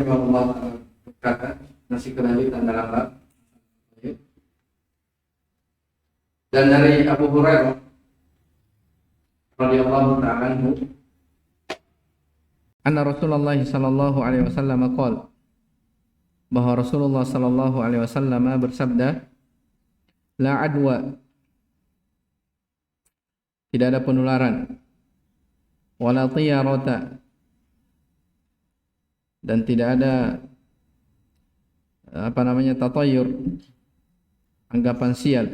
Allah berkata, masih kelanjutan dalam bab. Dan dari Abu Hurairah radhiyallahu ta'ala anhu, anna Rasulullah sallallahu alaihi wasallam qala, bahwa Rasulullah sallallahu alaihi wasallam bersabda, la adwa, tidak ada penularan, wala tiyarata, dan tidak ada tatayur, anggapan sial,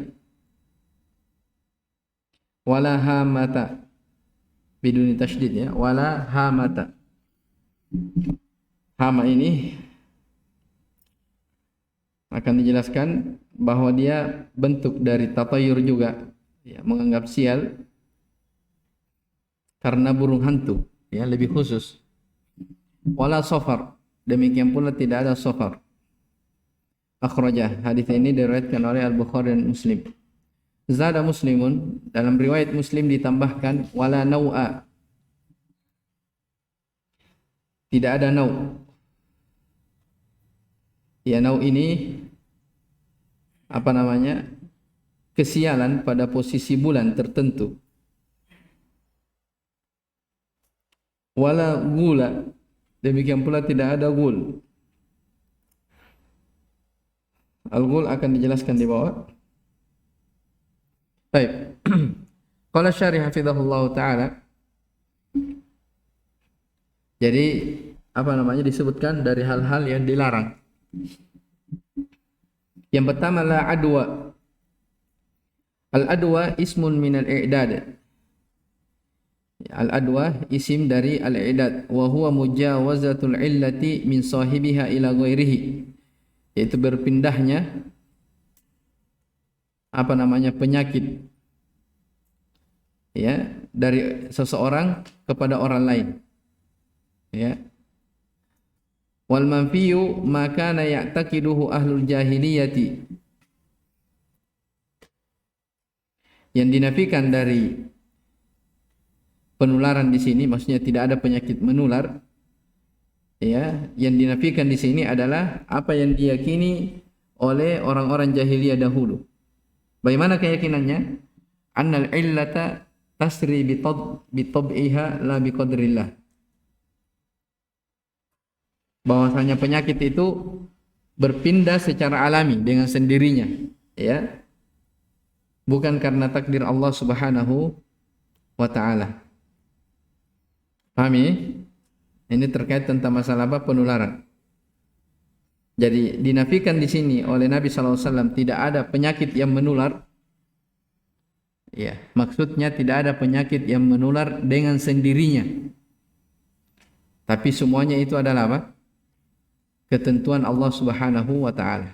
wala hamata, biduni tasydid ya, wala hamata. Hama ini akan dijelaskan bahwa dia bentuk dari tatayur juga, ya, menganggap sial karena burung hantu, ya, lebih khusus. Wala safar, demikian pula tidak ada safar. Akhrajah, hadis ini diriwayatkan oleh Al-Bukhari dan Muslim. Zada Muslimun, dalam riwayat Muslim ditambahkan wala nau'a, tidak ada nau'. Ya, nau' ini kesialan pada posisi bulan tertentu. Wala gula, demikian pula tidak ada gul. Al-ghul akan dijelaskan di bawah. Baik. Qala syarih hafizahullah taala. Jadi disebutkan dari hal-hal yang dilarang. Yang pertama, la adwa. Al-adwa ismun min al-i'dad. Al-adwa isim dari al-i'dad, wa huwa mujawazatul illati min sahibiha ila ghairihi, yaitu berpindahnya penyakit, ya, dari seseorang kepada orang lain, ya. Wal manfiyu ma kana ya'taqiduhu ahlul jahiliyati, yang dinafikan dari penularan di sini, maksudnya tidak ada penyakit menular, ya, yang dinafikan di sini adalah apa yang diyakini oleh orang-orang jahiliyah dahulu. Bagaimana keyakinannya? Annal illata tasri bitab'iha la biqadrillah. Bahwasanya penyakit itu berpindah secara alami dengan sendirinya, ya. Bukan karena takdir Allah Subhanahu wa taala. Pahami? Ini terkait tentang masalah penularan. Jadi dinafikan di sini oleh Nabi SAW tidak ada penyakit yang menular. Ya, maksudnya tidak ada penyakit yang menular dengan sendirinya. Tapi semuanya itu adalah ketentuan Allah Subhanahu wa taala.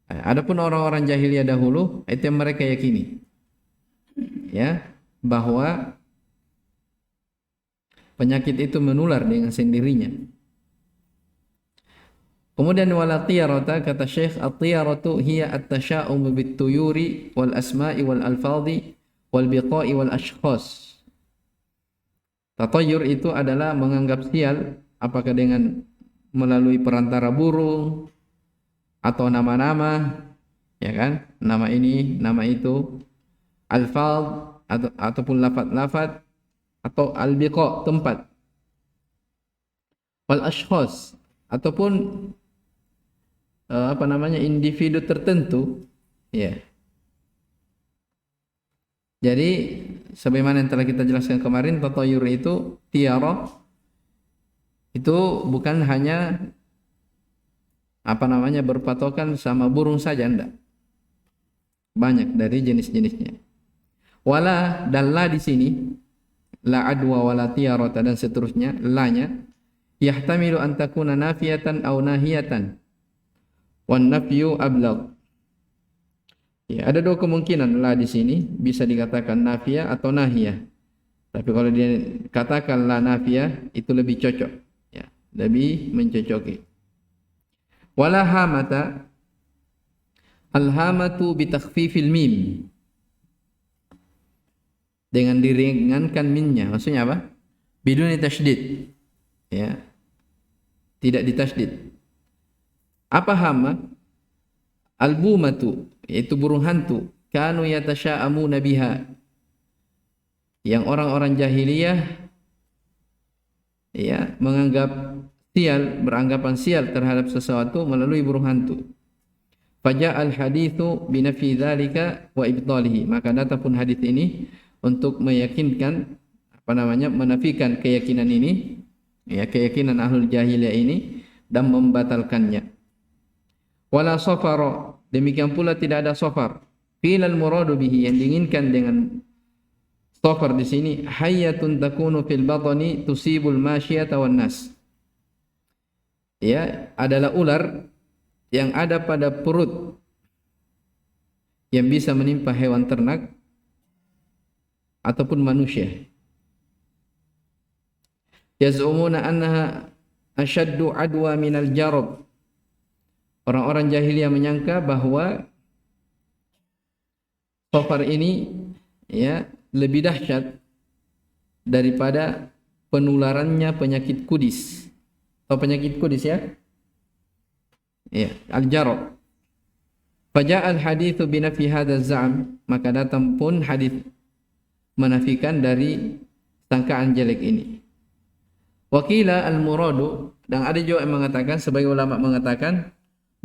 Adapun orang-orang jahiliyah dahulu, itu yang mereka yakini, ya, bahwa penyakit itu menular dengan sendirinya. Kemudian wala tiyarata, kata Syekh, at-tiyaratu hiya at-tasha'um bit-tuyuri wal asma'i wal alfadhi wal biqa'i wal ashkhas. Tatayur itu adalah menganggap sial, apakah dengan melalui perantara burung atau nama-nama, ya kan? Nama ini, nama itu, alfadh ataupun lafaz-lafaz, atau al-biqa, tempat, wal ashkhas, ataupun individu tertentu, ya. Jadi sebagaimana yang telah kita jelaskan kemarin, tatayur itu, tiara itu bukan hanya berpatokan sama burung saja, enggak. Banyak dari jenis-jenisnya. Wala, dan la di sini, la adwa wala tiyarata dan seterusnya, la-nya yahtamilu an takuna nafiyatan aw nahiyatan. Wan nafyu ablagh. Ya, ada dua kemungkinan la di sini, bisa dikatakan nafiyah atau nahiyah. Tapi kalau dia katakan la nafiyah, itu lebih cocok, ya, lebih mencocoki. Wala hamata, al-hamatu bi takhfifil mim, dengan diringankan minnya. Maksudnya apa? Biduni tasydid, ya. tidak ditasydid. Apa hama? Albumatu, yaitu burung hantu. Kanu yatasya'amuna biha, yang orang-orang jahiliyah ya menganggap sial, beranggapan sial terhadap sesuatu melalui burung hantu. Faja'al hadithu binafi dzalika wa ibtalihi, maka datang pun hadis ini untuk meyakinkan menafikan keyakinan ini, ya keyakinan ahlul jahiliyah ini dan membatalkannya. Wala safara, demikian pula tidak ada safar. Qilal muradu bihi, yang diinginkan dengan safar di sini hayyatun takunu fil batni tusibul masyiyata wan nas. Ya, adalah ular yang ada pada perut yang bisa menimpa hewan ternak ataupun manusia. Yaz'umuna annaha ashaddu adwa minal jarab. Orang-orang jahiliyah menyangka bahwa safar ini ya lebih dahsyat daripada penularannya penyakit kudis. Atau penyakit kudis ya? Ya, al-jarab. Faja'al hadithu binafi hadha za'am, maka datang pun hadis menafikan dari sangkaan jelek ini. Wakila al-muradu, dan ada juga yang mengatakan, sebagai ulama mengatakan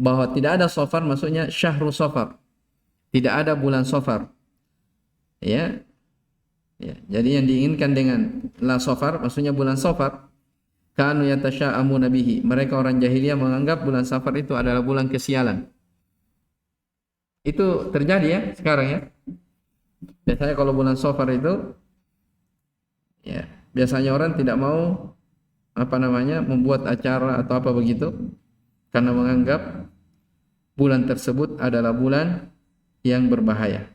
bahwa tidak ada safar, maksudnya syahrul safar, tidak ada bulan safar. Ya, ya. Jadi yang diinginkan dengan la safar, maksudnya bulan safar. Kanu yatasya'amuna bihi, mereka orang jahiliyah menganggap bulan safar itu adalah bulan kesialan. Itu terjadi ya sekarang ya. Biasanya kalau bulan safar itu ya biasanya orang tidak mau membuat acara atau apa begitu, karena menganggap bulan tersebut adalah bulan yang berbahaya.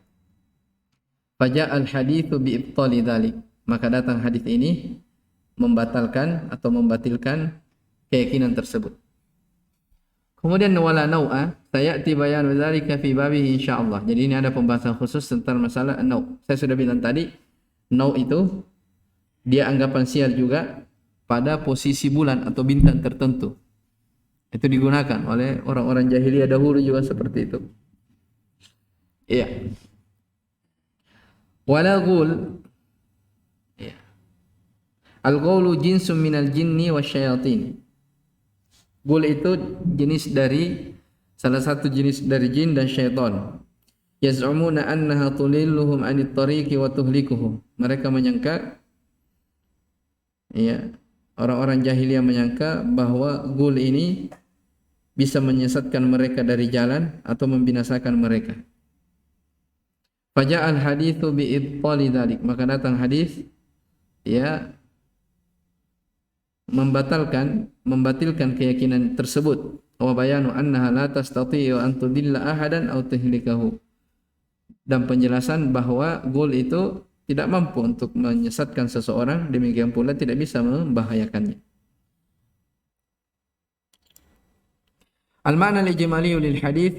Faja'al hadithu bi'ibtali dzalik, maka datang hadis ini membatalkan atau membatilkan keyakinan tersebut. Kemudian wala nau'a, sayati bayanu dzalika fi babihi insyaallah. Jadi ini ada pembahasan khusus tentang masalah nau'. Saya sudah bilang tadi, nau' itu dia anggapan sial juga pada posisi bulan atau bintang tertentu. Itu digunakan oleh orang-orang jahiliyah dahulu juga seperti itu. Iya. Wala ghul. Iya. Al-ghulu jinsun minal jinni wasyayatin. Ghul itu salah satu jenis dari jin dan syaitan. Yaz'umuna annaha tulilluhum 'anit tariqi wa tuhlikuhum. Mereka menyangka, ya, orang-orang jahiliyah menyangka bahwa ghul ini bisa menyesatkan mereka dari jalan atau membinasakan mereka. Faja'al hadithu bi'ibtali dzalik, maka datang hadis ya membatalkan keyakinan tersebut. Wa bayanu annaha la tastati'u an tudilla ahadan aw tuhlikahu, dan penjelasan bahwa ghul itu tidak mampu untuk menyesatkan seseorang, demikian pula tidak bisa membahayakannya. Al-ma'na al-ijmali lil hadis,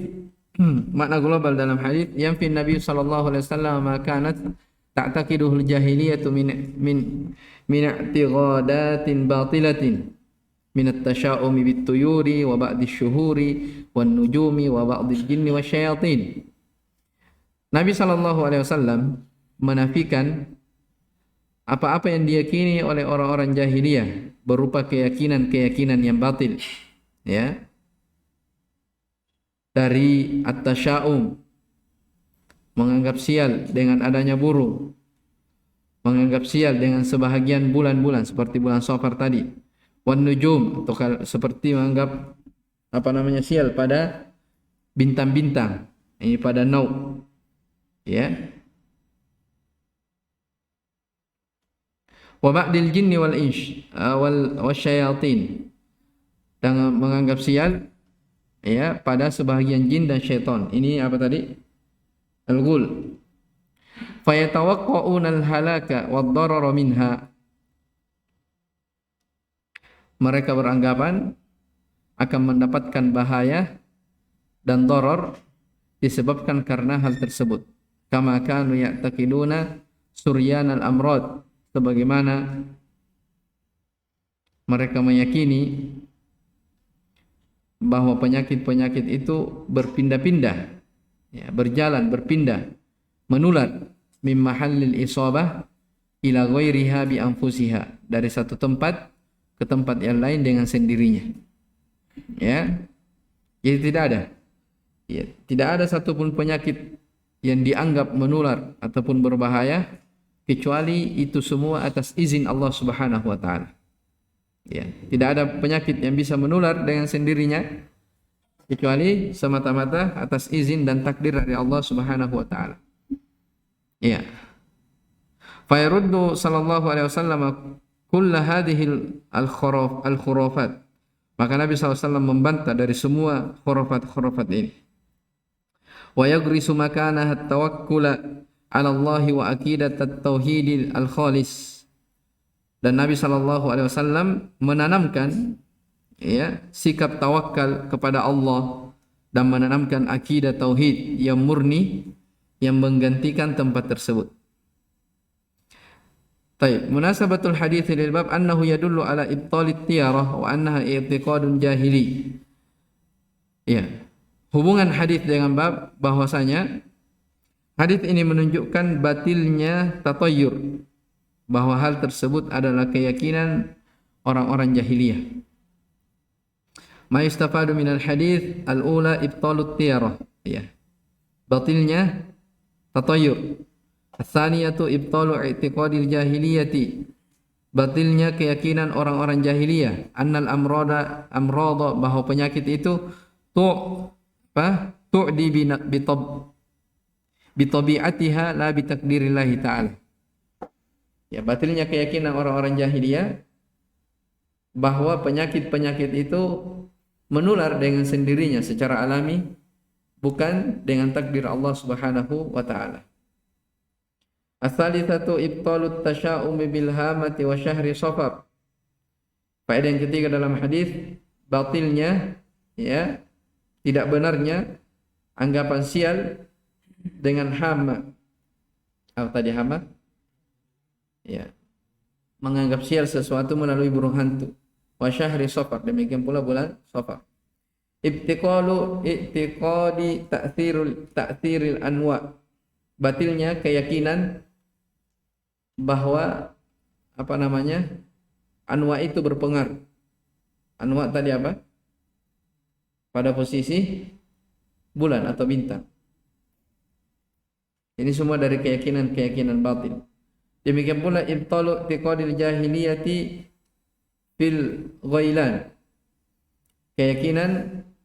makna global dalam hadis, yang fi Nabi sallallahu alaihi wasallam ma kanat ta'taqiduhul jahiliyatu min i'tiqadatin batilatin min at-tasyaumi bit-tuyuri wa ba'di syuhuri wan nujumi wa ba'di jinni wasyayatin. Nabi sallallahu alaihi wasallam menafikan apa-apa yang diyakini oleh orang-orang jahiliyah berupa keyakinan yang batil, ya, dari at-tasyaum, menganggap sial dengan adanya burung, menganggap sial dengan sebahagian bulan-bulan seperti bulan Safar tadi, wan nujum, atau seperti menganggap sial pada bintang-bintang, ini pada nau, ya. Wa ba'dil jinni wal insh wal wasyayatin, dan menganggap sial, ya, pada sebahagian jin dan syaitan. Ini apa tadi? Al-ghul. Fayatawaqqa'una al-halaka wad-darara minha. Mereka beranggapan akan mendapatkan bahaya dan darar disebabkan karena hal tersebut. Kama kanu ya'taqiduna suryan al-amrad, sebagaimana mereka meyakini bahwa penyakit-penyakit itu berpindah-pindah, ya, berjalan, berpindah, menular min mahallil isabah ila ghairiha bi anfusiha, dari satu tempat ke tempat yang lain dengan sendirinya. Ya. Jadi tidak ada satupun penyakit yang dianggap menular ataupun berbahaya kecuali itu semua atas izin Allah Subhanahu wa taala. Ya, tidak ada penyakit yang bisa menular dengan sendirinya kecuali semata-mata atas izin dan takdir dari Allah Subhanahu wa taala. Ya. Fa yaruddu sallallahu alaihi wasallam kull hadhihi al-khurafat. Maka Nabi SAW membantah dari semua khurafat-khurafat ini. Wa yagrisu makanaha at-tawakkula 'ala Allah wa aqidat at-tauhid al-khalis. Dan Nabi SAW menanamkan, ya, sikap tawakal kepada Allah dan menanamkan akidah tauhid yang murni yang menggantikan tempat tersebut. Baik, munasabatul hadits lil bab annahu yadullu ala ibtalit tiyarah wa annaha i'tiqadun jahili. Ya. Hubungan hadis dengan bab bahwasanya hadis ini menunjukkan batilnya tatayyur, bahwa hal tersebut adalah keyakinan orang-orang jahiliyah. Ma yustafadu minal hadis al-ula ibtalut tiyarah, ya. Batilnya tatayyur. As-saniyatu ibtalu i'tiqadil jahiliyati. Batilnya keyakinan orang-orang jahiliyah, annal amrada bahwa penyakit itu tu'di bi tabi'atiha la bi takdirillahi ta'ala. Ya, batilnya keyakinan orang-orang jahiliyah bahwa penyakit-penyakit itu menular dengan sendirinya secara alami, bukan dengan takdir Allah Subhanahu wa taala. As-salisatu ibtalut tasya'umi bil hamati wa syahri safar. Faedah yang ketiga dalam hadis, batilnya, ya, tidak benarnya anggapan sial dengan hama. Apa tadi hama? Ya, menganggap sial sesuatu melalui burung hantu. Wa syahri safar, demikian pula bulan Safar. I'tiqadi ta'thiril anwa. Batilnya keyakinan bahwa anwa itu berpengaruh. Anwa tadi apa? Pada posisi bulan atau bintang. Ini semua dari keyakinan batil. Demikian pula ibtalu i'tiqadil jahiliyati fil ghailan.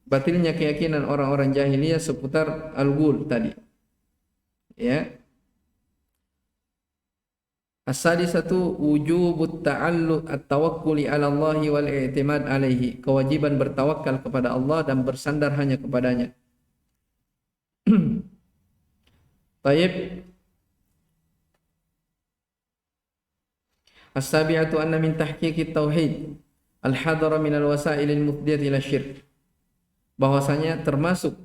Batilnya keyakinan orang-orang jahiliyah seputar al-ghul tadi. Ya. As-sadisatu wujubut ta'alluq at-tawakkuli 'ala Allah wal i'timad 'alaihi. Kewajiban bertawakal kepada Allah dan bersandar hanya kepadanya. Baik. As-sabi'atu anna min tahqiqit tauhid al-hadara min al-wasa'il al-mufdiyah ila syirk. Bahwasanya termasuk,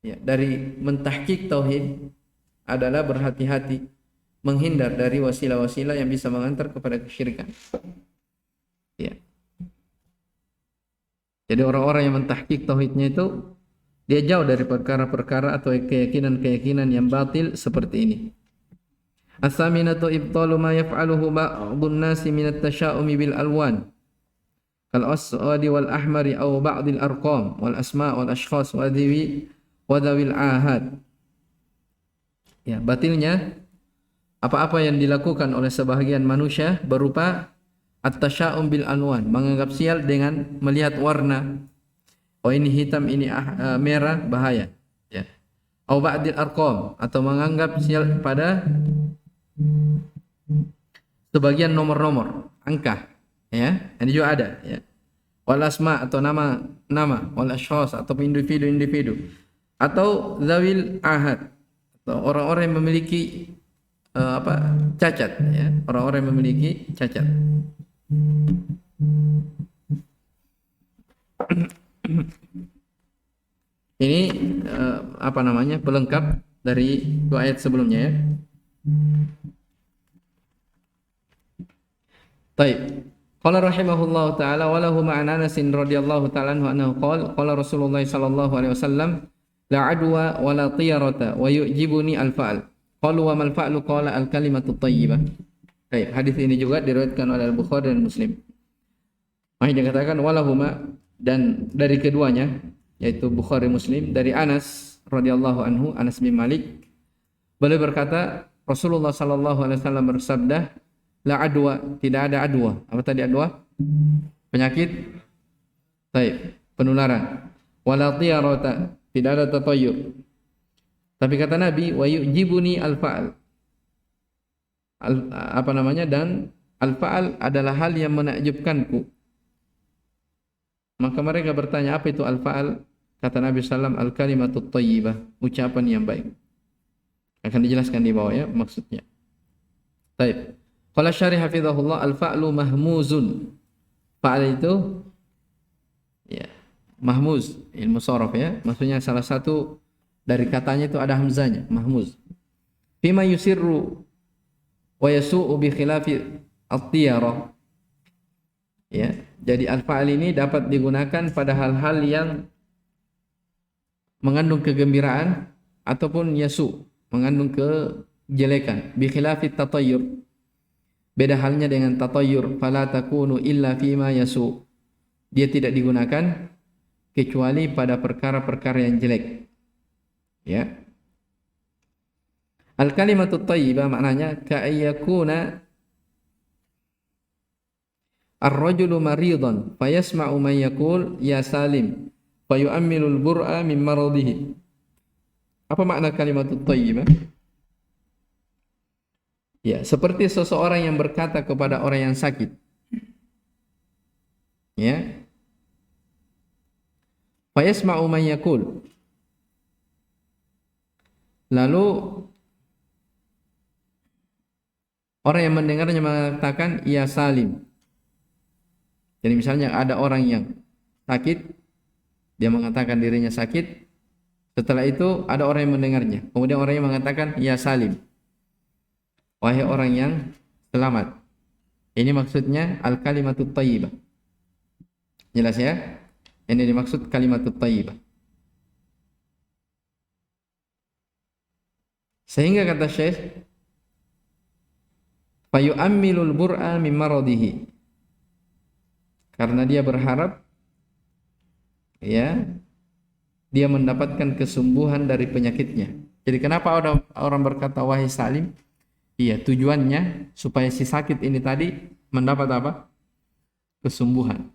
ya, dari mentahqiq tauhid adalah berhati-hati menghindar dari wasilah-wasilah yang bisa mengantar kepada kesyirikan. Ya. Jadi orang-orang yang mentahqiq tauhidnya itu dia jauh dari perkara-perkara atau keyakinan-keyakinan yang batil seperti ini. As-saminatu ibtalu ma yaf'aluhu ba'dun nasi min at-tasya'umi bil alwan kal aswadi wal ahmari aw ba'dil arqam wal asma' wal ashkhas wa dhawil ahad. Ya, batilnya apa-apa yang dilakukan oleh sebahagian manusia berupa at-tasya'um bil alwan, menganggap sial dengan melihat warna. Oh, ini hitam, ini merah, bahaya. Ya. Aw ba'dil arqam, atau menganggap sial pada sebagian nomor-nomor, angka, ya, ini juga ada, ya. Wal asma, atau nama, wal ashkhas, atau individu, atau zawil ahad, atau orang-orang yang memiliki cacat, ya, orang-orang yang memiliki cacat. Ini pelengkap dari dua ayat sebelumnya, ya. Baik. Qala rahimahullahu taala wa lahu ma'an Anas radhiyallahu taala anhu qala Rasulullah sallallahu alaihi wasallam la adwa wa la tiyarata wa yu'jibuni al-fa'l. Qalu wa mal fa'lu qala al-kalimatu thayyibah. Baik, hadis ini juga diriwayatkan oleh Al-Bukhari dan Muslim. Maka dikatakan walahuma, dan dari keduanya yaitu Bukhari Muslim, dari Anas radhiyallahu anhu, Anas bin Malik, beliau berkata Rasulullah sallallahu alaihi wasallam bersabda, la adwa, tidak ada adwa. Apa tadi adwa? Penyakit. Baik, penularan. Wala tiyarata, tidak ada tatayur. Tapi kata Nabi, wa yu'jibuni al-fa'al. Dan al-fa'al adalah hal yang menakjubkanku. Maka mereka bertanya, apa itu al-fa'al? Kata Nabi sallam, al-kalimatut thayyibah, ucapan yang baik. Akan dijelaskan di bawah ya maksudnya. Baik. Qala syarih hafizahullah, al-fa'lu mahmuzun. Fa'al itu ya mahmuz, ilmu sharaf ya. Maksudnya salah satu dari katanya itu ada hamzanya, mahmuz. Fima yusirru wa yasu'u bi khilafi at-tiyarah. Ya, jadi al-fa'al ini dapat digunakan pada hal-hal yang mengandung kegembiraan ataupun yasu, mengandung kejelekan. Bi khilafi tatayyur. Beda halnya dengan tatayyur, fala takunu illa fima yasu. Dia tidak digunakan kecuali pada perkara-perkara yang jelek. Ya. Al-kalimatut thayyibah maknanya ka'ayyakuna ar-rajulu maridan fayasma'u man yaqul ya salim fayu'ammilul bur'a min maradihi. Apa makna kalimatut thayyibah? Ya, seperti seseorang yang berkata kepada orang yang sakit. Ya. Fayasma'u man yaqul. Lalu orang yang mendengarnya mengatakan ya salim. Jadi misalnya ada orang yang sakit, dia mengatakan dirinya sakit. Setelah itu ada orang yang mendengarnya. Kemudian orang yang mengatakan ya salim. Wahai orang yang selamat. Ini maksudnya al-kalimatut thayyibah. Jelas ya? Ini dimaksud kalimatut thayyibah. Sehingga kata Syekh, fayu'ammilul bur'a min maradihi. Karena dia berharap ya dia mendapatkan kesembuhan dari penyakitnya. Jadi kenapa orang berkata wahai salim? Iya, tujuannya supaya si sakit ini tadi mendapat apa? Kesembuhan.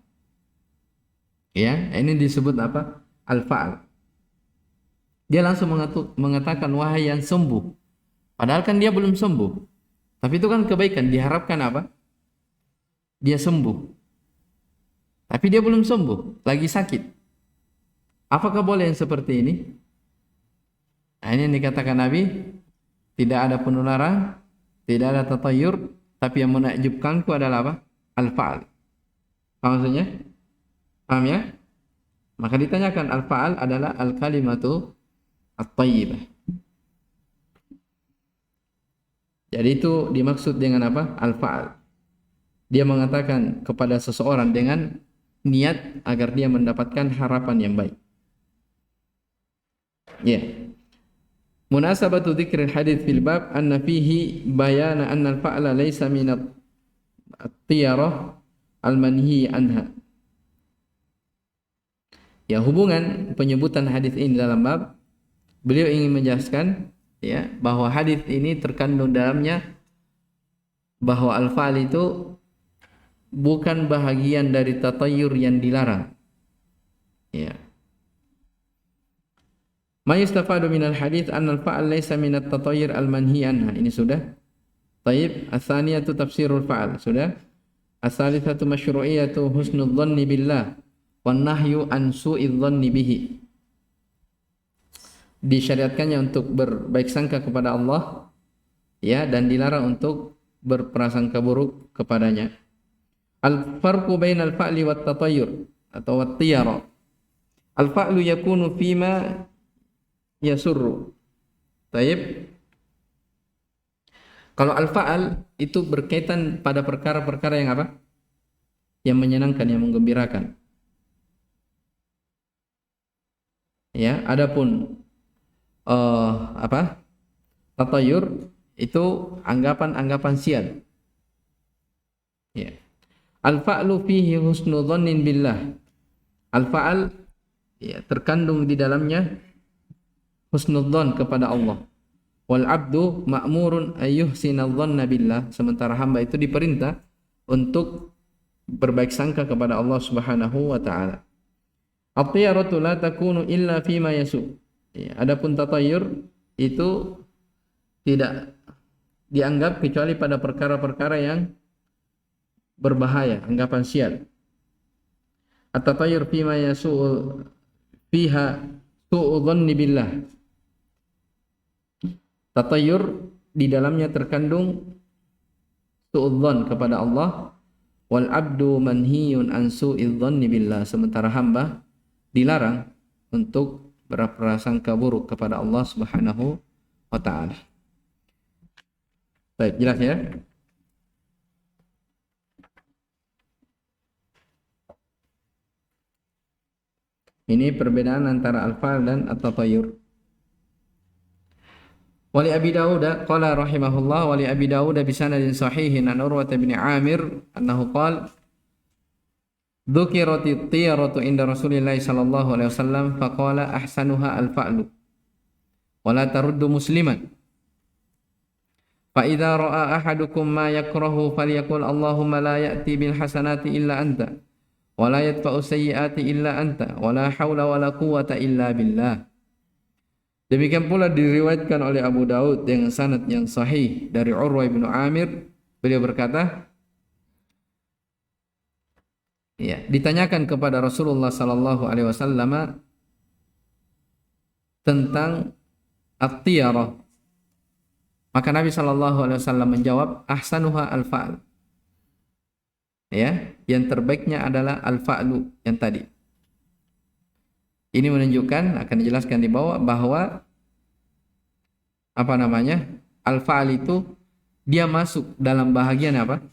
Ya, ini disebut apa? Al-fa'al. Dia langsung mengatakan wahai yang sembuh. Padahal kan dia belum sembuh. Tapi itu kan kebaikan, diharapkan apa? Dia sembuh. Tapi dia belum sembuh, lagi sakit. Apakah boleh yang seperti ini? Nah, ini yang dikatakan Nabi, tidak ada penularan, tidak ada tatayur, tapi yang menakjubkanku adalah apa? Al-fa'al. Apa maksudnya? Paham ya? Maka ditanyakan al-fa'al adalah al-kalimatu at-tayyibah. Jadi itu dimaksud dengan apa? Al-fa'al. Dia mengatakan kepada seseorang dengan niat agar dia mendapatkan harapan yang baik. Ya. Munasabatu dzikril hadits fil bab anna fihi bayana anna al-fa'la laysa min at-tiyarah al-manhi anha. Ya, hubungan penyebutan hadis ini dalam bab, beliau ingin menjelaskan ya bahwa hadis ini terkandung dalamnya bahwa al-fa'al itu bukan bahagian dari tatayur yang dilarang. Ya. Ma yustafadu minal hadits anna al-fa'al laysa min at-tatayyur al-manhi anha. Ini sudah. Taib, ats-tsaniyatu tafsirul fa'al. Sudah. Ats-tsalitsatu masyru'iyatu husnul dhanni billah wan nahyu an su'iz dhanni bihi. Disyariatkannya untuk berbaik sangka kepada Allah ya, dan dilarang untuk berprasangka buruk kepadanya. Al-farqu bainal fa'li wat tatayyur atau wat tiyara. Al-fa'lu yakunu fima yasurru. Taib. Kalau al-fa'al itu berkaitan pada perkara-perkara yang apa? yang menyenangkan, yang menggembirakan. Ya, adapun tatayur itu anggapan-anggapan sial. Ya. Al-fa'lu fihi husnu dhannin billah. Al-fa'al ya, terkandung di dalamnya husnudzon kepada Allah. Wal abdu ma'murun ayyuhsina dhanna billah. Sementara hamba itu diperintah untuk berbaik sangka kepada Allah Subhanahu wa taala. At-tiyaratu la takunu illa fima yasu. Ya, adapun tatayur itu tidak dianggap kecuali pada perkara-perkara yang berbahaya, anggapan sial. At-tatayur fima yasu fiha su'u dhanni billah. Tatayur di dalamnya terkandung su'udzon kepada Allah. Wal abdu manhiyun an su'idzanni billah. Sementara hamba dilarang untuk berprasangka buruk kepada Allah Subhanahu wa taala. Baik, jelas ya? Ini perbedaan antara al-fa'al dan at-tatayur. Wali Abi Dawud qala rahimahullah wali Abi Dawud bi sanadin sahihin an Urwah bin Amir annahu qala dzukirati tiyaratu inda Rasulillah sallallahu alaihi wasallam faqala ahsanuha al-fa'lu wa la taruddu musliman fa idza ra'a ahadukum ma yakrahu falyaqul Allahumma la ya'ti bil hasanati illa anta wa la yadfa'u sayyi'ati illa anta wa la haula wa la quwwata illa billah. Demikian pula diriwayatkan oleh Abu Daud dengan sanad yang sahih dari Urwah bin Amir, beliau berkata, ya, ditanyakan kepada Rasulullah sallallahu alaihi wasallam tentang at-tiyarah. Maka Nabi sallallahu alaihi wasallam menjawab, ahsanuha al-fa'l. Ya, yang terbaiknya adalah al-fa'lu yang tadi. Ini menunjukkan, akan dijelaskan di bawah, bahwa al-fa'al itu dia masuk dalam bahagian apa?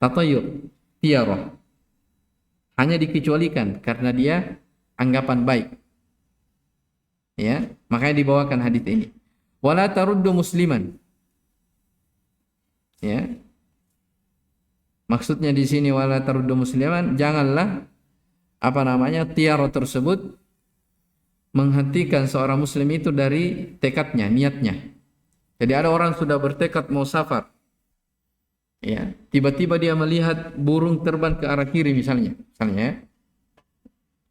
Tatayur, tiyarah. Hanya dikecualikan karena dia anggapan baik. Ya, makanya dibawakan hadis ini. Wala taruddu musliman. Ya. Maksudnya di sini wala taruddu musliman, janganlah tiyarah tersebut menghentikan seorang muslim itu dari tekadnya, niatnya. Jadi ada orang sudah bertekad mau safar, ya, tiba-tiba dia melihat burung terbang ke arah kiri misalnya, ya.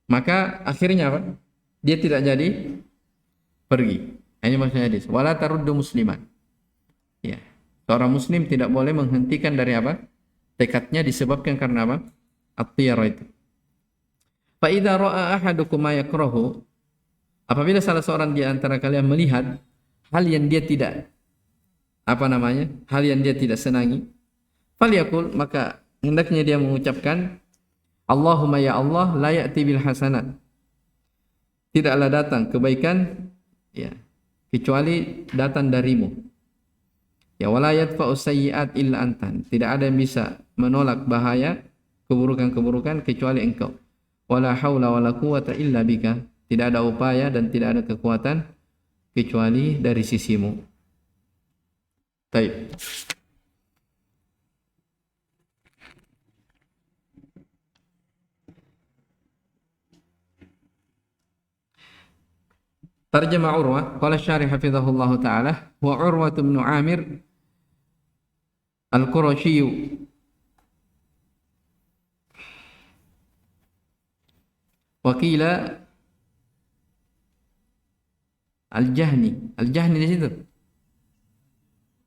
Maka akhirnya apa? Dia tidak jadi pergi. Ini maksudnya hadis. Wala taruddu musliman. Ya, seorang muslim tidak boleh menghentikan dari apa? Tekadnya disebabkan karena apa? At-tiyarah itu. Fa idza ra'a ahadukum ma yakrahu, apabila salah seorang di antara kalian melihat hal yang dia tidak hal yang dia tidak senangi, falyaqul, maka hendaknya dia mengucapkan, Allahumma ya Allah la ya'ti bil hasanat, tidaklah datang kebaikan, ya, kecuali datang darimu. Ya, wala yadfa'u sayyi'at illa antan, tidak ada yang bisa menolak bahaya, keburukan-keburukan kecuali engkau. Wala haula wala quwwata illa bika, tidak ada upaya dan tidak ada kekuatan kecuali dari sisimu. Baik. Tarjama Urwah, qala syarih hafizahullah taala, wa Urwah bin Amir al-Qurasyi wakila Al-Jahni di situ.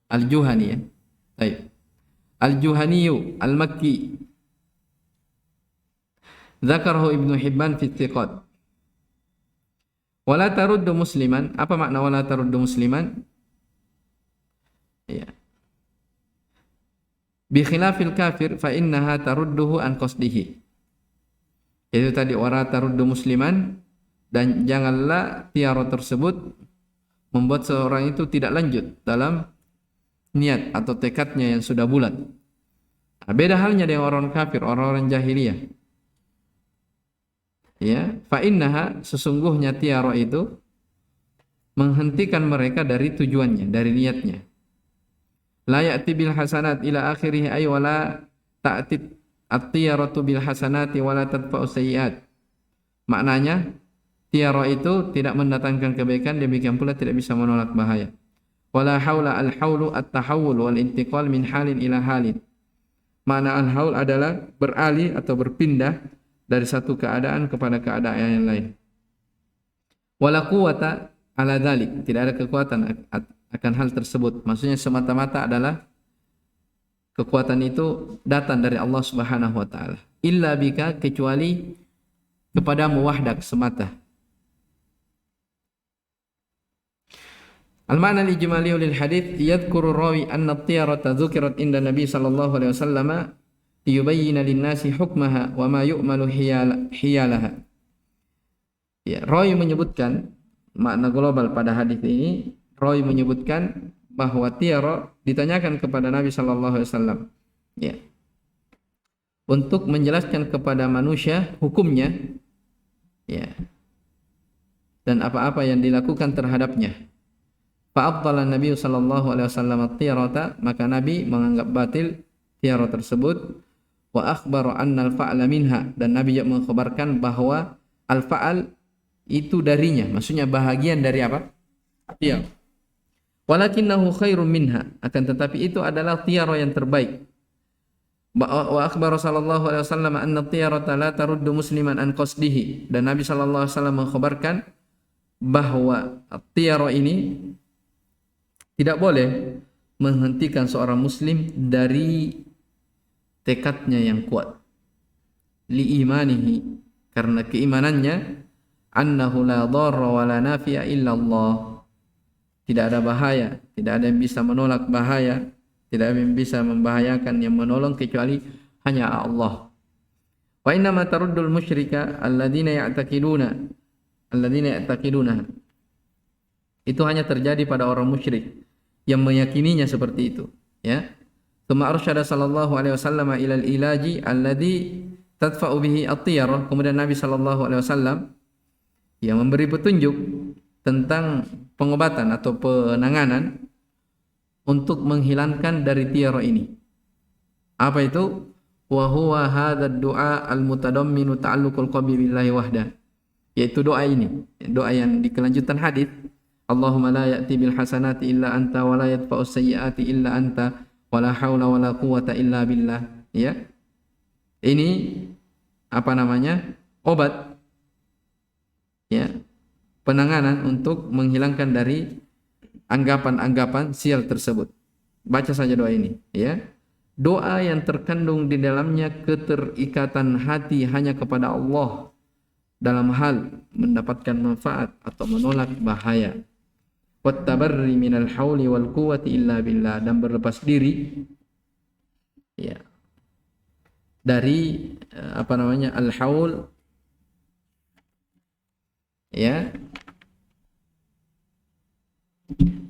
Al-Juhani ya. Baik. Al-Juhani Al-Makki. Dzakarahu Ibnu Hibban fi Thiqat. Wala taruddu musliman, apa makna wala taruddu musliman? Ya. Bi khilafil kafir fa innaha tarudduhu an qasdihi. Itu tadi wala taruddu musliman, dan janganlah tiara tersebut membuat seorang itu tidak lanjut dalam niat atau tekadnya yang sudah bulat. Beda halnya dengan orang kafir, orang-orang jahiliyah. Ya, fa innaha, sesungguhnya tiara itu menghentikan mereka dari tujuannya, dari niatnya. La ya'ti bil hasanat ila akhirih ay wala ta'ti at-tiyaratu bil hasanati wala tadfa'u sayyi'at. Maknanya tiara itu tidak mendatangkan kebaikan, demikian pula tidak bisa menolak bahaya. Wala haula, al-haulu at-tahawul wal intiqal min halin ila halin. Makna al-haul adalah beralih atau berpindah dari satu keadaan kepada keadaan yang lain. Wala quwata ala dzalik, tidak ada kekuatan akan hal tersebut. Maksudnya semata-mata adalah kekuatan itu datang dari Allah Subhanahu wa taala. Illa bika, kecuali kepadamu wahdak semata. Al-ma'na al-ijmali lil hadits yadhkuru rawi anna at-tiyarata dzukirat inda Nabi sallallahu alaihi wasallam liyubayyana lin-nasi hukmaha wa ma yu'malu hiyalaha. Ya, rawi menyebutkan makna global pada hadis ini. Rawi menyebutkan bahwa tiara ditanyakan kepada Nabi sallallahu alaihi wasallam, ya, untuk menjelaskan kepada manusia hukumnya, ya, dan apa-apa yang dilakukan terhadapnya. Fa'abdala Nabi sallallahu alaihi wasallam at-tiyarata, maka Nabi menganggap batil tiara tersebut. Wa akhbara anna al-fa'la minha, dan Nabi juga mengkhabarkan bahwa al-fa'al itu darinya, maksudnya bahagian dari apa? Tiara. Walakinnahu khairum minha, akan tetapi itu adalah tiara yang terbaik. Wa akhbara sallallahu alaihi wasallam anna at-tiyarata la taruddu musliman an qasdihi, dan Nabi sallallahu alaihi wasallam mengkhabarkan bahwa tiara ini tidak boleh menghentikan seorang muslim dari tekadnya yang kuat. Li imanihi, karena keimanannya, annahu la dharra wa la nafi'a illa Allah. Tidak ada bahaya, tidak ada yang bisa menolak bahaya, tidak ada yang bisa membahayakan, yang menolong kecuali hanya Allah. Wa inna ma taruddul musyrika alladziina ya'taqiduna. Itu hanya terjadi pada orang musyrik yang meyakininya seperti itu, ya. Tsumma arsyada sallallahu alaihi wasallam ila al-ilaji alladzi tadfa'u bihi at-tiyarah. Kemudian Nabi sallallahu alaihi wasallam yang memberi petunjuk tentang pengobatan atau penanganan untuk menghilangkan dari tiara ini. Apa itu? Wa huwa hadzal du'a al-mutadamminu ta'alluqul qalbi billahi wahda. Yaitu doa ini, doa yang di kelanjutan hadis. Allahumma la ya'ti bil hasanati illa anta wa la yadfa'us sayyiati illa anta wa la haula wa la quwwata illa billah. Ya. Ini apa namanya? Obat, ya, penanganan untuk menghilangkan dari anggapan-anggapan sial tersebut. Baca saja doa ini, ya. Doa yang terkandung di dalamnya keterikatan hati hanya kepada Allah dalam hal mendapatkan manfaat atau menolak bahaya. Wattabarri minal hauli wal quwwati illa billah, dan berlepas diri, ya, dari apa namanya, al-haul, ya,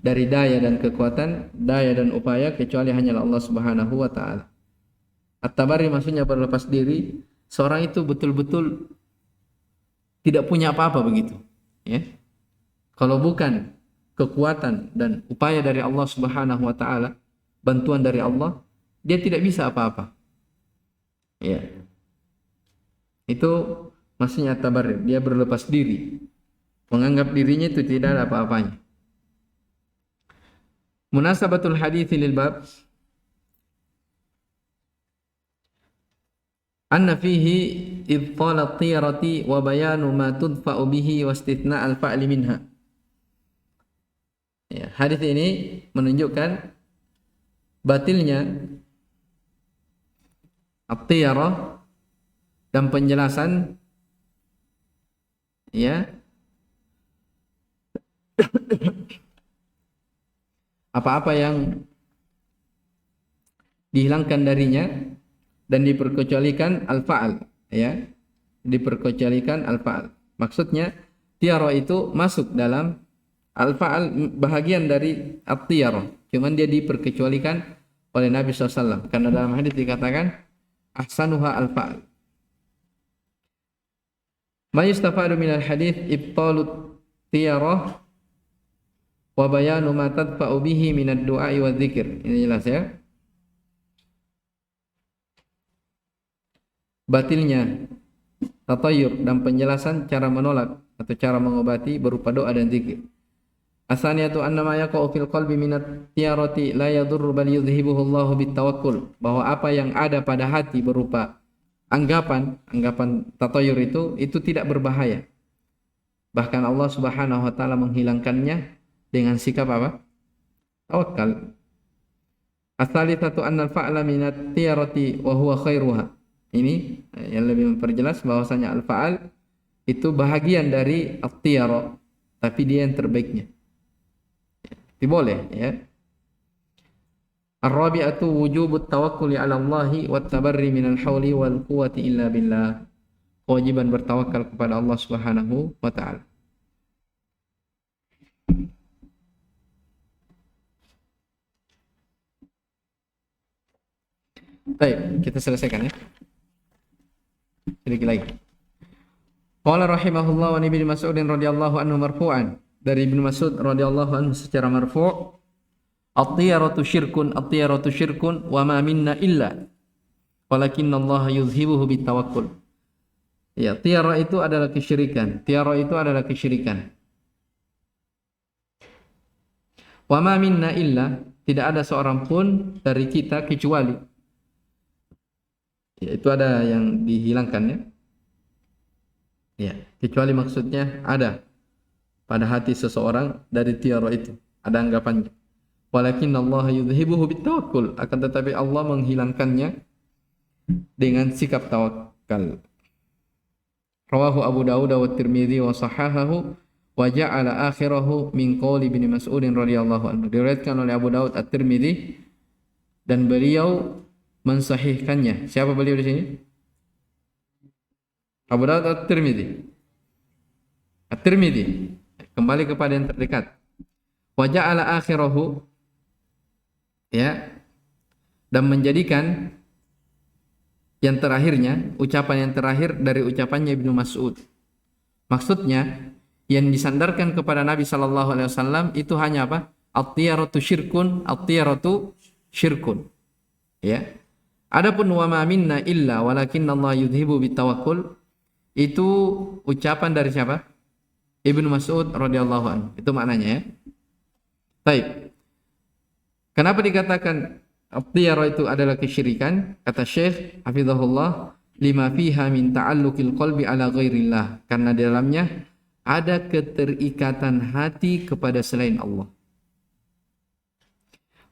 dari daya dan kekuatan, daya dan upaya, kecuali hanyalah Allah Subhanahu wa taala. At-tabarri maksudnya berlepas diri, seorang itu betul-betul tidak punya apa-apa begitu, ya. Kalau bukan kekuatan dan upaya dari Allah Subhanahu wa taala, bantuan dari Allah, dia tidak bisa apa-apa. Ya. Itu maksudnya tabarri, dia berlepas diri, menganggap dirinya itu tidak ada apa-apanya. Munasabatul hadits lil bab anna fihi ibtal at-tiyarati wa bayanu ma tudfa'u bihi wa istithna' al-fa'li minha. Ya, hadis ini menunjukkan batilnya at-tiyarah dan penjelasan, ya, apa-apa yang dihilangkan darinya dan diperkecualikan al-fa'al, ya, diperkecualikan al-fa'al. Maksudnya tiara itu masuk dalam al-fa'al, bahagian dari at-tiyarah, cuman dia diperkecualikan oleh Nabi SAW. Karena dalam hadis dikatakan ahsanuha al-fa'al. Ma yustafadu minal hadis ibtalut tiyarah wa bayanu ma tadfa'u bihi minad du'a'i wa dzikir. Ini jelas ya. Batilnya tatayur dan penjelasan cara menolak atau cara mengobati berupa doa dan zikir. Asaniyatu anna ma yaqa'u fil qalbi minat tiyarati la yadurru bal yudhibuhu Allahu bitawakkul, bahwa apa yang ada pada hati berupa anggapan tatayur itu tidak berbahaya. Bahkan Allah Subhanahu wa taala menghilangkannya dengan sikap apa? Tawakal. Asalitsatu anna al-fa'la minat tiyarati wa huwa khairuha. Ini yang lebih memperjelas bahwasanya al-fa'al itu bahagian dari at-tiyara, tapi dia yang terbaiknya. Itu boleh ya. Ar-rabi'atu wujubut tawakkuli 'ala Allahi wat tabarri minal hauli wal quwwati illa billah. Kewajiban bertawakal kepada Allah Subhanahu wa taala. Baik, kita selesaikan ya. Sedikit lagi. Qala rahimahullah wa Ibnu Mas'ud radhiyallahu anhu marfu'an. Dari Ibnu Mas'ud radhiyallahu anhu secara marfu', at-tiyaratu syirkun wa ma minna illa walakinna Allah yuzhibuhu bitawakkul. Ya, tiara itu adalah kesyirikan. Wa ma minna illa, tidak ada seorang pun dari kita kecuali. Ya, itu ada yang dihilangkan ya. Ya, kecuali maksudnya ada pada hati seseorang dari tiara itu, ada anggapannya. Walakin Allah yudhibuhu bitawakkul, akan tetapi Allah menghilangkannya dengan sikap tawakal. Rawahu Abu Dawud wa Tirmidzi wa sahahahu wa ja'ala akhirahu min qouli Ibnu Mas'ud radhiyallahu anhu. Diriwayatkan oleh Abu Dawud At-Tirmidzi dan beliau mensahihkannya. Siapa beliau di sini? Abu Dawud At-Tirmidzi. Kembali kepada yang terdekat. Wa ja'ala akhirahu, ya, dan menjadikan yang terakhirnya, ucapan yang terakhir dari ucapannya Ibnu Mas'ud. Maksudnya yang disandarkan kepada Nabi sallallahu alaihi wasallam itu hanya apa? At-tiyaratu syirkun. Ya. Adapun wa ma minna illa walakinna Allah yudhibu bitawakkul, itu ucapan dari siapa? Ibnu Mas'ud radhiyallahu anhu. Itu maknanya ya. Baik. Kenapa dikatakan at-tiyara itu adalah kesyirikan? Kata Syekh hafizahullah, lima fiha min ta'alluqil qalbi ala ghairillah, karena di dalamnya ada keterikatan hati kepada selain Allah.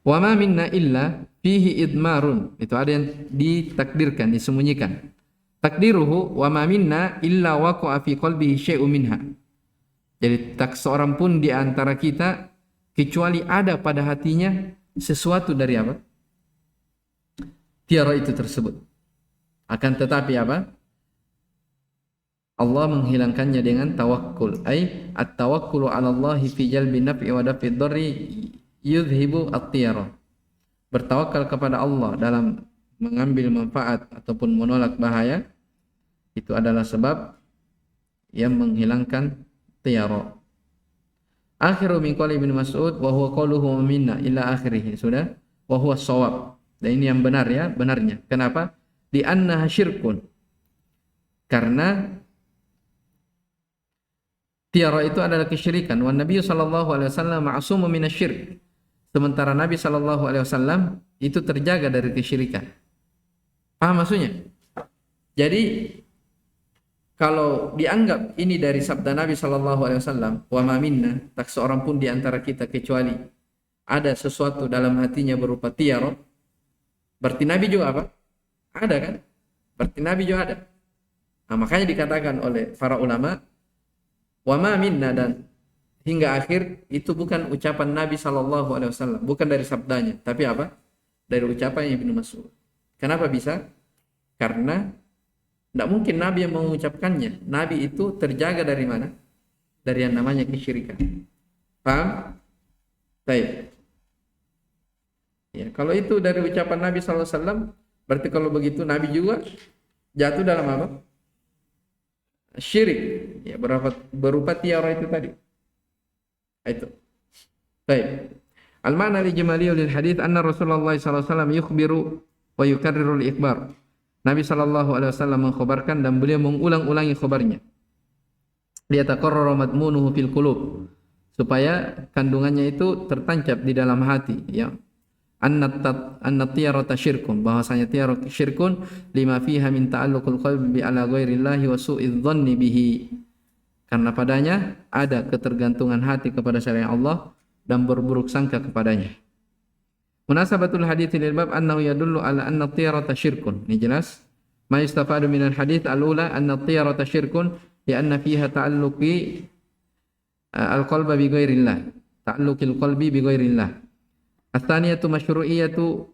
Wa ma minna illa fihi idmarun, itu ada yang ditakdirkan, disembunyikan. Takdiruhu wa ma minna illa waqa'a fi qalbihi syai'un minha. Jadi tak seorang pun di antara kita kecuali ada pada hatinya sesuatu dari apa? Tiara itu tersebut. Akan tetapi apa? Allah menghilangkannya dengan tawakkul. Ay at-tawakkulu 'ala Allah fi jalbi naf'i wa daf'i dharri yudhibu at-tiyara. Bertawakal kepada Allah dalam mengambil manfaat ataupun menolak bahaya, itu adalah sebab yang menghilangkan tiara. Akhiru min qouli Ibnu Mas'ud wa huwa qauluhu minna ila akhirih. Sudah? Wa huwa shawab. Dan ini yang benar ya, benarnya. Kenapa? Di annaha syirkun. Karena tiara itu adalah kesyirikan. Wa Nabi sallallahu alaihi wasallam ma'sumun minasyirk. Sementara Nabi sallallahu alaihi wasallam itu terjaga dari kesyirikan. Paham maksudnya? Jadi kalau dianggap ini dari sabda Nabi sallallahu alaihi wasallam, wa ma minna, tak seorang pun di antara kita kecuali ada sesuatu dalam hatinya berupa tiara, berarti Nabi juga apa? Ada kan? Berarti Nabi juga ada. Nah, makanya dikatakan oleh para ulama, wa ma minna, dan hingga akhir itu bukan ucapan Nabi sallallahu alaihi wasallam, bukan dari sabdanya, tapi apa? Dari ucapan Ibnu Mas'ud. Kenapa bisa? Karena tidak mungkin Nabi yang mengucapkannya. Nabi itu terjaga dari mana? Dari yang namanya kesyirikan. Paham? Baik. Ya, kalau itu dari ucapan Nabi SAW, berarti kalau begitu Nabi juga jatuh dalam apa? Syirik. Ya, berupa tiara itu tadi. Itu. Baik. Al-ma'na li jamali lil hadits anna Rasulullah SAW yukhbiru wa yukarriru al-ikhbar. Nabi SAW mengkhabarkan dan beliau mengulang-ulangi khabarnya. Liyataqarrara madmunuhu fil qulub, supaya kandungannya itu tertancap di dalam hati, ya. Anna tiyarata syirkun, bahwasanya tiara syirkun lima fiha min ta'alluqul qalbi bi ala ghairillahi wa su'idz dhanni bihi, karena padanya ada ketergantungan hati kepada selain Allah dan berburuk sangka kepadanya. Munasabatul hadits lil bab annahu yadullu ala anna tiyarata syirkun. Ini jelas. Ma yustafadu minal hadits al-ula anna tiyarata syirkun li'anna fiha ta'alluqi al-qalbi bi ghairillah. Ta'alluqil qalbi bi ghairillah. Ats-tsaniyatu masyru'iyatu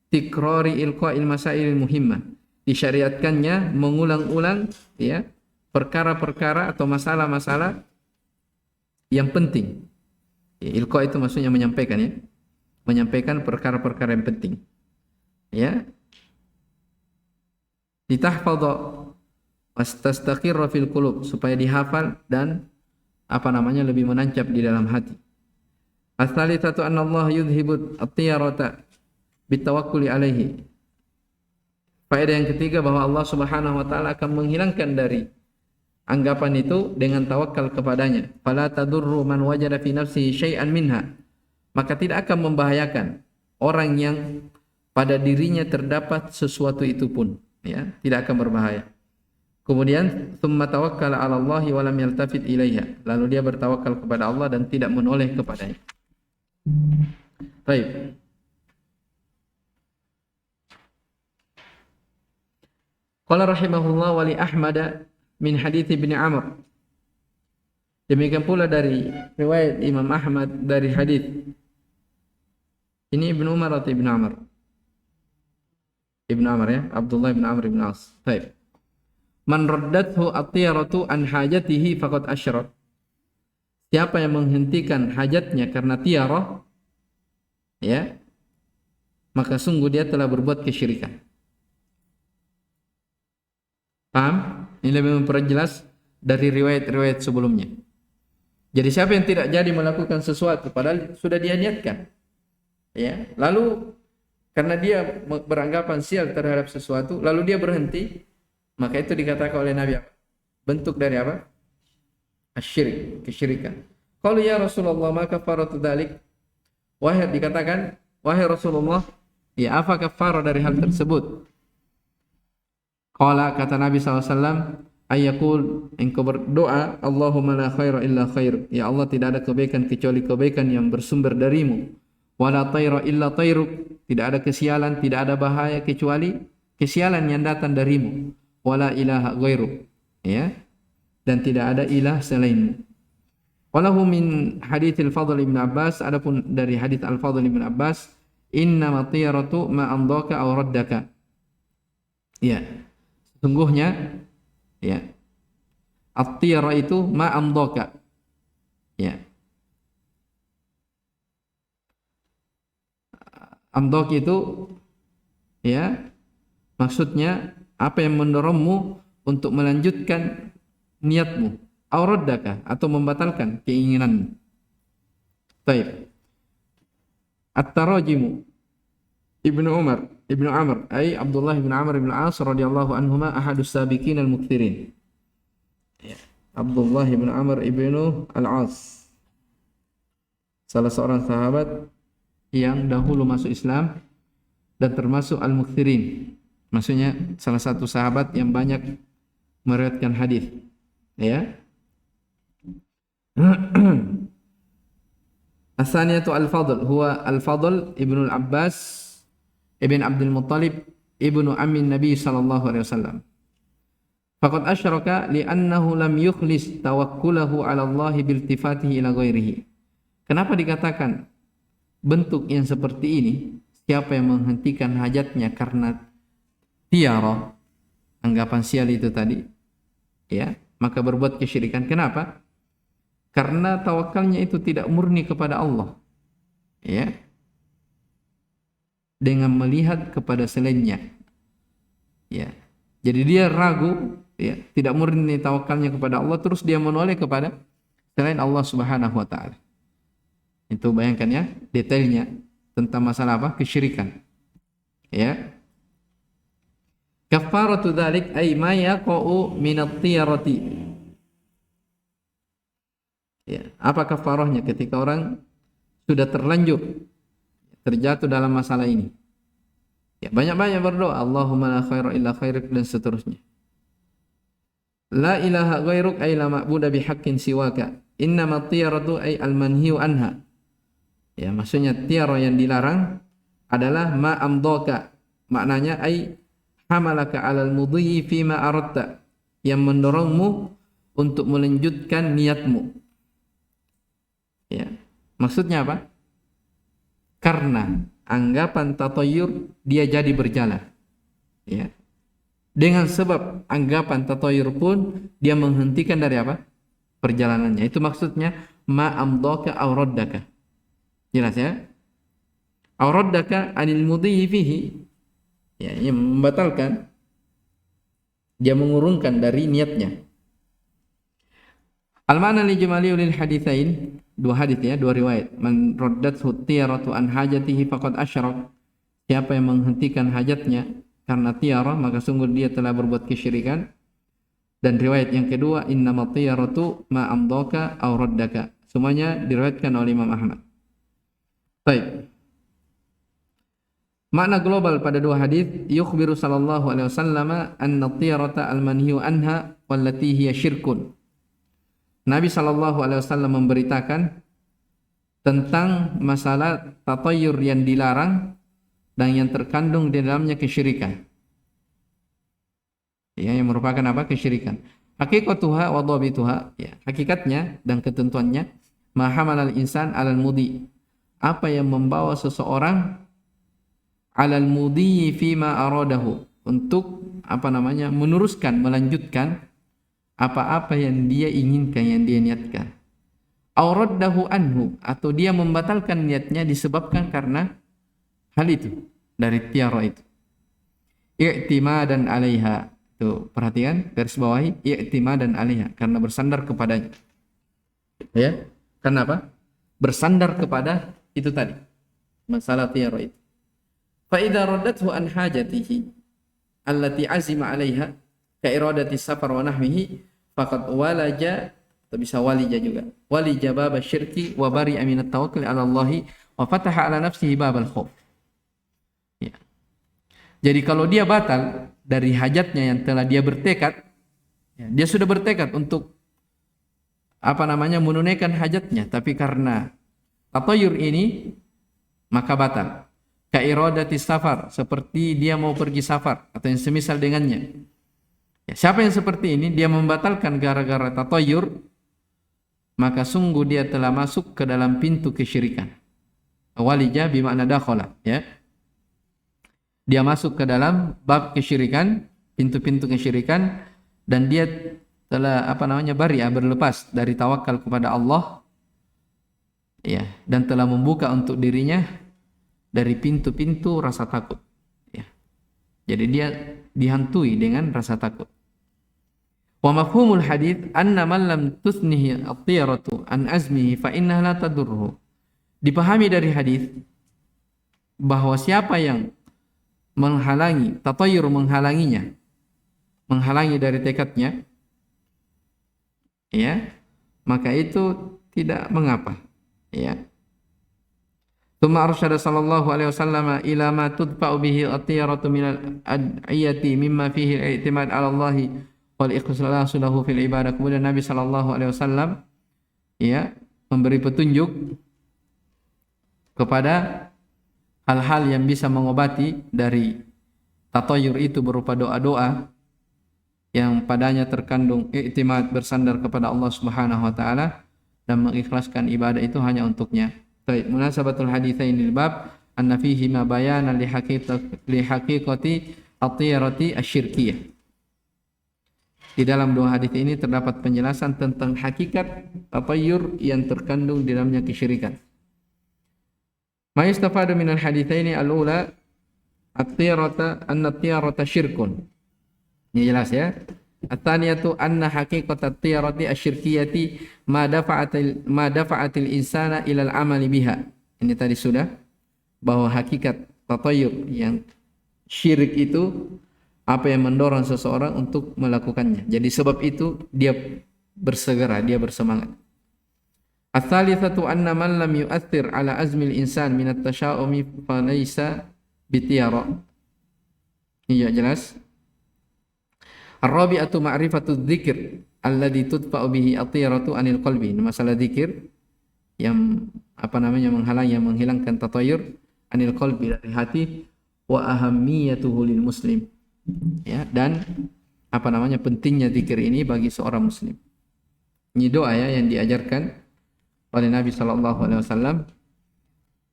tikrari ilqa'il masailil muhimmah. Disyariatkannya mengulang-ulang, ya, perkara-perkara atau masalah-masalah yang penting. Ya, ilqa itu maksudnya menyampaikan, ya. Menyampaikan perkara-perkara yang penting. Ya. Ditahfadha wastastaqirra fil qulub, supaya dihafal dan lebih menancap di dalam hati. Ats-tsalitsatu anna Allah yudhibu at-tiyarata bitawakkuli alaihi. Faedah yang ketiga bahwa Allah Subhanahu wa taala akan menghilangkan dari anggapan itu dengan tawakal kepadanya. Fala tadurru man wajada fi nafsihi syai'an minha. Maka tidak akan membahayakan orang yang pada dirinya terdapat sesuatu itu pun, ya, tidak akan berbahaya. Kemudian tsumma tawakkala 'ala Allah wa lam yaltafit ilaiha. Lalu dia bertawakal kepada Allah dan tidak menoleh kepadanya. Baik. Qala rahimahullah wa li Ahmad min hadits Ibnu Amr. Demikian pula dari riwayat Imam Ahmad dari hadis ini Ibnu Umar atau Ibnu Amr? Ibnu Amr, ya, Abdullah bin Amr bin As. Baik. Man raddathu at-tiyaratu an hajatihi faqad asyrak. Siapa yang menghentikan hajatnya karena tiarah, ya, maka sungguh dia telah berbuat kesyirikan. Paham? Ini lebih memperjelas dari riwayat-riwayat sebelumnya. Jadi siapa yang tidak jadi melakukan sesuatu padahal sudah dia niatkan, ya, lalu karena dia beranggapan sial terhadap sesuatu, lalu dia berhenti, maka itu dikatakan oleh Nabi apa? Bentuk dari apa? Asyirik, kesyirikan. Qalu ya Rasulullah ma kafaratu dzalik? Wahai dikatakan, wahai Rasulullah, ya apa kafarah dari hal tersebut? Qala, kata Nabi SAW, ayyakul, engkau berdoa, Allahumma la khaira illa khair, ya Allah tidak ada kebaikan kecuali kebaikan yang bersumber darimu. Wala tayra illa tayruk, tidak ada kesialan, tidak ada bahaya kecuali kesialan yang datang darimu. Wala ilaha ghairuk, ya, dan tidak ada ilah selainmu. Walahu min hadits Al-Fadl ibn Abbas, adapun dari hadits Al-Fadl ibn Abbas, innama tiyaratu ma andaka aw raddaka. Ya, sesungguhnya, ya, at-tiyara itu ma andaka, ya. Amdok itu, ya, maksudnya apa yang mendorongmu untuk melanjutkan niatmu, auraddaka, atau membatalkan keinginanmu. Baik. At-Tarajimu Ibnu Amr, ay Abdullah bin Amr bin As radhiyallahu anhuma ahadus sabiqin al-mukthirin. Ya. Abdullah bin Amr ibnu al-As, salah seorang sahabat yang dahulu masuk Islam dan termasuk al-mukthirin. Maksudnya salah satu sahabat yang banyak meriwayatkan hadis, ya. As-saniyatu al-Fadl, huwa al-Fadl ibnu al-Abbas ibn Abdul Muttalib ibnu ammin Nabi sallallahu alaihi wasallam. Faqad asyraka li'annahu lam yukhlis tawakkulahu 'ala Allah biltifatihi ila ghairihi. Kenapa dikatakan bentuk yang seperti ini? Siapa yang menghentikan hajatnya karena tiara, anggapan sial itu tadi, ya, maka berbuat kesyirikan. Kenapa? Karena tawakalnya itu tidak murni kepada Allah, ya. dengan melihat kepada selainnya. Ya. Jadi dia ragu, ya, tidak murni tawakalnya kepada Allah, terus dia menoleh kepada selain Allah Subhanahu wa taala. Itu bayangkan ya, detailnya tentang masalah apa? Kesyirikan. Ya. Kafaratu dzalik ay ma yaqa'u min at-tiyarati. Ya, apa kafarahnya ketika orang sudah terlanjur terjatuh dalam masalah ini? Ya, banyak-banyak berdoa, Allahumma la khaira illa khairuk dan seterusnya. La ilaha ghairuk ay la ma'budu bihaqqin siwaka. Innama tiyaratu ay al-manhiyu anha. Ya, maksudnya tiara yang dilarang adalah ma amdaka. Maknanya ay hamalaka 'alal mudhi fi ma aradta, yang mendorongmu untuk melanjutkan niatmu. Ya. Maksudnya apa? Karena anggapan tatoyur dia jadi berjalan. Ya. Dengan sebab anggapan tatoyur pun dia menghentikan dari apa? Perjalanannya. Itu maksudnya ma amdaka aw raddaka. Jelas ya? Aw raddaka anil mudhi fihi. Ya, yang membatalkan, dia mengurungkan dari niatnya. Al-ma'na li jumali lil haditsain, dua hadis ya, dua riwayat. Man raddathu tiyaratu an hajatihi faqad asyrak. Siapa yang menghentikan hajatnya karena tiara, maka sungguh dia telah berbuat kesyirikan. Dan riwayat yang kedua, innamat tiyaratu ma amdaka aw raddaka. Semuanya diriwayatkan oleh Imam Ahmad. Baik. Makna global pada dua hadis, yukhbiru sallallahu alaihi wasallam anna tiyarata al-manhiyu anha wallati hiya syirkun. Nabi sallallahu alaihi wasallam memberitakan tentang masalah tatayyur yang dilarang dan yang terkandung di dalamnya kesyirikan. Ya, yang merupakan apa? Kesyirikan. Hakikatuha wa dhabituha, ya, hakikatnya dan ketentuannya, ma hamalal insan 'alal mudi. Apa yang membawa seseorang 'alal mudi fi ma aradahu, untuk apa namanya? Meneruskan, melanjutkan apa-apa yang dia inginkan, yang dia niatkan. Aw raddahu anhu, atau dia membatalkan niatnya disebabkan karena hal itu, dari tiara itu. I'timadan 'alaiha. Tuh, perhatikan garis bawahi, i'timadan 'alaiha, karena bersandar kepadanya. Ya. Kenapa? Bersandar kepada itu tadi. Masalah tiara itu. Fa idza raddathu an hajatihi allati azima 'alaiha ka iradati safar wa nahwihi faqad walaja, atau bisa walija juga. Walija bab syirki wa bari'a min at-tawakkul 'ala Allah wa fataha 'ala nafsihi babal khauf. Ya. Jadi kalau dia batal dari hajatnya yang telah dia bertekad, ya, dia sudah bertekad untuk apa namanya? Menunaikan hajatnya, tapi karena tatayyur ini maka batal. Ka iradati safar, seperti dia mau pergi safar atau yang semisal dengannya. Ya, siapa yang seperti ini, dia membatalkan gara-gara tatayyur, maka sungguh dia telah masuk ke dalam pintu kesyirikan. Walija bimakna dakhala, ya. Dia masuk ke dalam bab kesyirikan, pintu-pintu kesyirikan, dan dia telah apa namanya? Bari'ah, berlepas dari tawakal kepada Allah, ya, dan telah membuka untuk dirinya dari pintu-pintu rasa takut, ya. Jadi dia dihantui dengan rasa takut. Wa mafhumul hadits anna man lam tusnihi at-tiyaratu an azmihi fa innaha la tadurruhu. Dipahami dari hadis bahwa siapa yang menghalangi tatayyur, menghalangi dari tekadnya, ya, maka itu tidak mengapa, ya. Tsumma arsyada sallallahu alaihi wasallam ila ma tudfa'u bihi at-tiyaratu min al-ad'iyati mimma fihi al-i'timad 'ala Allah wal ikhlasu lahu fil ibadah. Kemudian Nabi sallallahu alaihi wasallam, ya, memberi petunjuk kepada hal-hal yang bisa mengobati dari tatayyur itu berupa doa-doa yang padanya terkandung i'timad, bersandar kepada Allah Subhanahu wa taala dan mengikhlaskan ibadah itu hanya untuknya. Baik, munasabatul haditsain lil bab anna fihi ma bayanan li haqiqati at-tiyarati asy-syirkiyah. Di dalam dua hadis ini terdapat penjelasan tentang hakikat tatayyur yang terkandung di dalamnya kesyirikan. Ma yustafadu minal haditsaini al-ula at-tiyarata anna at-tiyarata syirkun. Ini jelas ya. At-thaniyatu anna haqiqat at-tiyarati asy-syirkiyati ma dafa'atil insana ilal amali biha. Ini tadi sudah, bahwa hakikat tatayur yang syirik itu apa yang mendorong seseorang untuk melakukannya. Jadi sebab itu dia bersegera, dia bersemangat. Ats-tsalitsatu anna man lam yu'athir ala azmil insan min at-tasyaumi fa laysa bitiyara. Iya jelas. Ar-rabi'atu ma'rifatu dzikr alladzi tudfa'u bihi at-tiyaratu anil qalbi. Masalah zikir yang menghalangi, yang menghilangkan tatayur anil qalbi, dari hati, wa ahammiyatuhu lil muslim. Ya, dan pentingnya zikir ini bagi seorang muslim. Ini doa ya yang diajarkan oleh Nabi sallallahu alaihi wasallam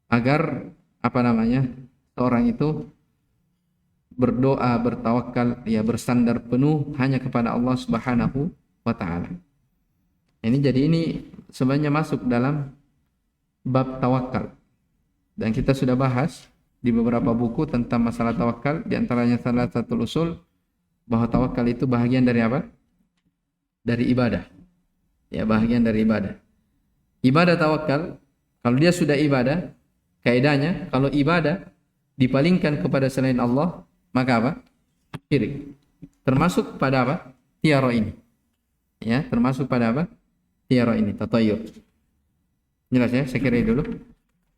agar seorang itu berdoa, bertawakal, ya bersandar penuh hanya kepada Allah Subhanahu wa taala. Ini sebenarnya masuk dalam bab tawakal. Dan kita sudah bahas di beberapa buku tentang masalah tawakal, di antaranya salah satu usul bahwa tawakal itu bahagian dari apa? Dari ibadah. Ya, bahagian dari ibadah. Ibadah tawakal, kalau dia sudah ibadah, kaidahnya kalau ibadah dipalingkan kepada selain Allah, maka apa? Syirik. Termasuk pada apa? Tiara ini. Ya, termasuk pada apa? Tiara ini, tatayur. Jelas ya, saya kira dulu.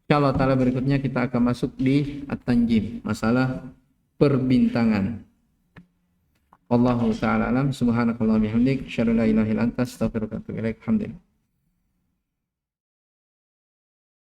Insyaallah taala berikutnya kita akan masuk di at-tanjim, masalah perbintangan. Wallahu taala alam. Subhanakallahumma wa bihamdik, asyhadu an la ilaha illa anta, astaghfiruka wa atubu ilaik. Alhamdulillah.